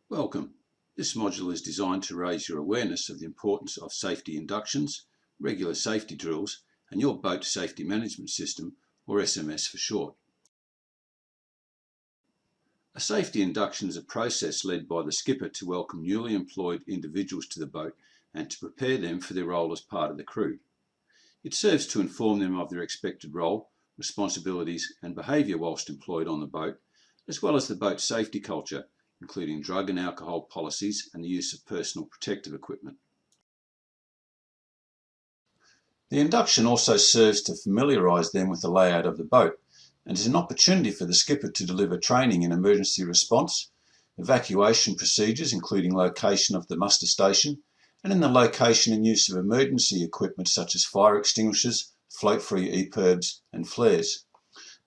Welcome. This module is designed to raise your awareness of the importance of safety inductions, regular safety drills, and your boat safety management system, or SMS for short. A safety induction is a process led by the skipper to welcome newly employed individuals to the boat and to prepare them for their role as part of the crew. It serves to inform them of their expected role, responsibilities, and behaviour whilst employed on the boat, as well as the boat safety culture, including drug and alcohol policies and the use of personal protective equipment. The induction also serves to familiarise them with the layout of the boat and is an opportunity for the skipper to deliver training in emergency response, evacuation procedures including location of the muster station, and in the location and use of emergency equipment such as fire extinguishers, float-free EPIRBs and flares.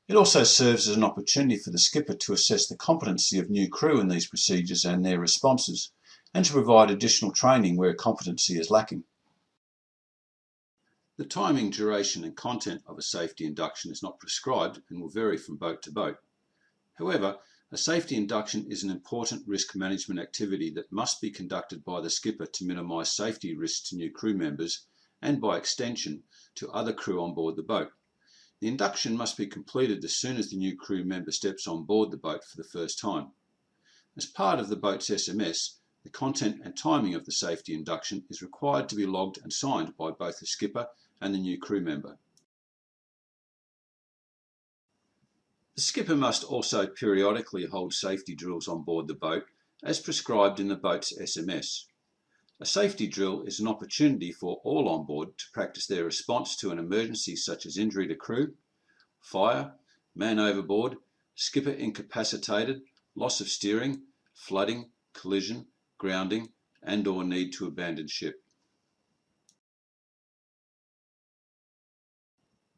It also serves as an opportunity for the skipper to assess the competency of new crew in these procedures and their responses, and to provide additional training where competency is lacking. The timing, duration and content of a safety induction is not prescribed and will vary from boat to boat. However, a safety induction is an important risk management activity that must be conducted by the skipper to minimise safety risks to new crew members and, by extension, to other crew on board the boat. The induction must be completed as soon as the new crew member steps on board the boat for the first time. As part of the boat's SMS, the content and timing of the safety induction is required to be logged and signed by both the skipper and the new crew member. The skipper must also periodically hold safety drills on board the boat as prescribed in the boat's SMS. A safety drill is an opportunity for all on board to practice their response to an emergency such as injury to crew, fire, man overboard, skipper incapacitated, loss of steering, flooding, collision, grounding, and/or need to abandon ship.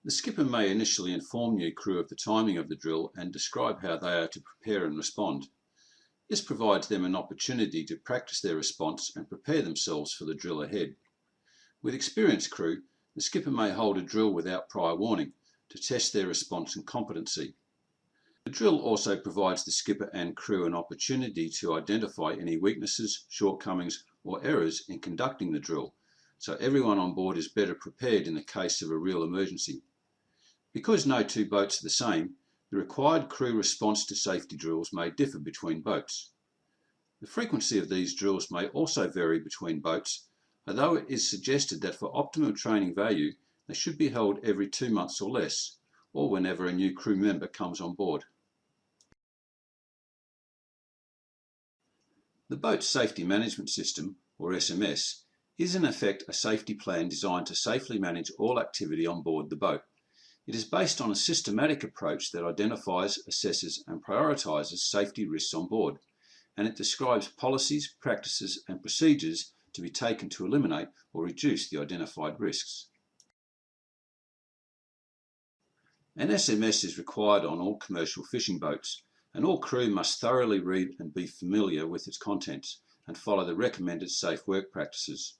The skipper may initially inform new crew of the timing of the drill and describe how they are to prepare and respond. This provides them an opportunity to practice their response and prepare themselves for the drill ahead. With experienced crew, the skipper may hold a drill without prior warning to test their response and competency. The drill also provides the skipper and crew an opportunity to identify any weaknesses, shortcomings or errors in conducting the drill, so everyone on board is better prepared in the case of a real emergency. Because no two boats are the same, the required crew response to safety drills may differ between boats. The frequency of these drills may also vary between boats, although it is suggested that for optimum training value, they should be held every 2 months or less, or whenever a new crew member comes on board. The Boat Safety Management System, or SMS, is in effect a safety plan designed to safely manage all activity on board the boat. It is based on a systematic approach that identifies, assesses and prioritises safety risks on board, and it describes policies, practices and procedures to be taken to eliminate or reduce the identified risks. An SMS is required on all commercial fishing boats, and all crew must thoroughly read and be familiar with its contents and follow the recommended safe work practices.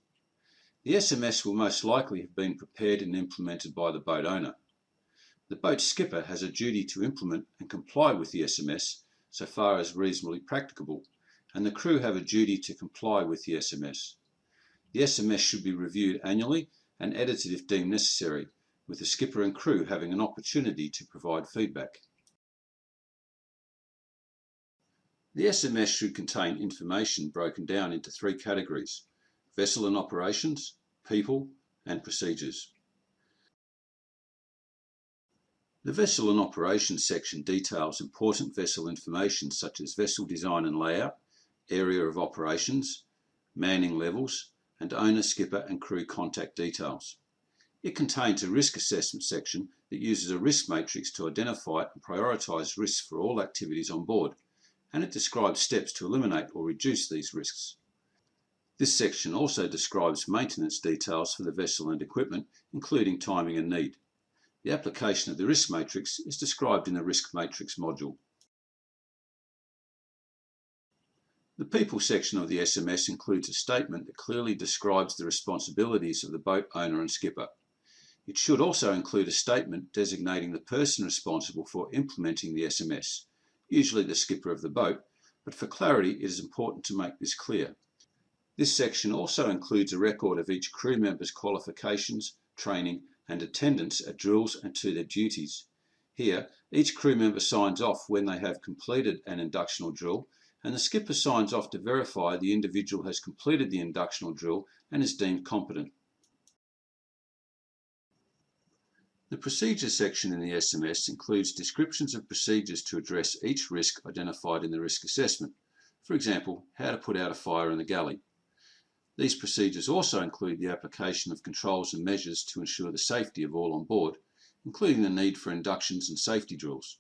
The SMS will most likely have been prepared and implemented by the boat owner. The boat skipper has a duty to implement and comply with the SMS so far as reasonably practicable, and the crew have a duty to comply with the SMS. The SMS should be reviewed annually and edited if deemed necessary, with the skipper and crew having an opportunity to provide feedback. The SMS should contain information broken down into 3 categories: vessel and operations, people, and procedures. The Vessel and Operations section details important vessel information such as vessel design and layout, area of operations, manning levels, and owner, skipper and crew contact details. It contains a risk assessment section that uses a risk matrix to identify and prioritise risks for all activities on board, and it describes steps to eliminate or reduce these risks. This section also describes maintenance details for the vessel and equipment, including timing and need. The application of the risk matrix is described in the risk matrix module. The people section of the SMS includes a statement that clearly describes the responsibilities of the boat owner and skipper. It should also include a statement designating the person responsible for implementing the SMS, usually the skipper of the boat, but for clarity it is important to make this clear. This section also includes a record of each crew member's qualifications, training and attendance at drills and to their duties. Here, each crew member signs off when they have completed an inductional drill, and the skipper signs off to verify the individual has completed the inductional drill and is deemed competent. The procedures section in the SMS includes descriptions of procedures to address each risk identified in the risk assessment. For example, how to put out a fire in the galley. These procedures also include the application of controls and measures to ensure the safety of all on board, including the need for inductions and safety drills.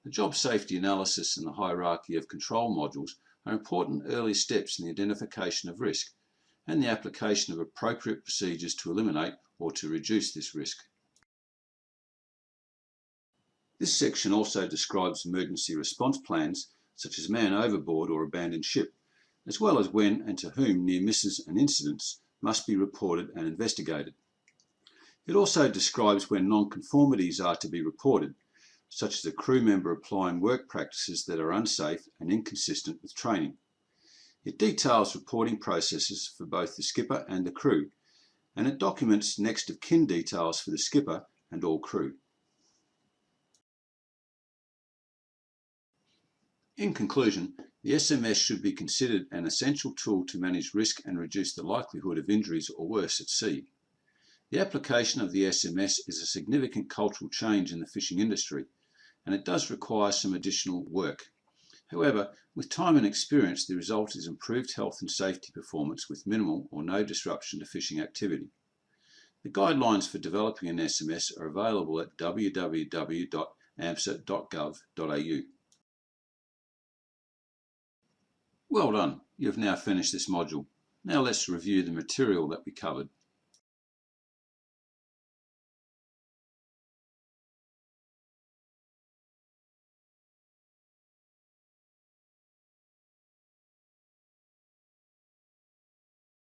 The job safety analysis and the hierarchy of control modules are important early steps in the identification of risk and the application of appropriate procedures to eliminate or to reduce this risk. This section also describes emergency response plans such as man overboard or abandoned ship, as well as when and to whom near misses and incidents must be reported and investigated. It also describes when non-conformities are to be reported, such as a crew member applying work practices that are unsafe and inconsistent with training. It details reporting processes for both the skipper and the crew, and it documents next of kin details for the skipper and all crew. In conclusion, the SMS should be considered an essential tool to manage risk and reduce the likelihood of injuries or worse at sea. The application of the SMS is a significant cultural change in the fishing industry, and it does require some additional work. However, with time and experience, the result is improved health and safety performance with minimal or no disruption to fishing activity. The guidelines for developing an SMS are available at www.amsa.gov.au. Well done, you have now finished this module. Now let's review the material that we covered.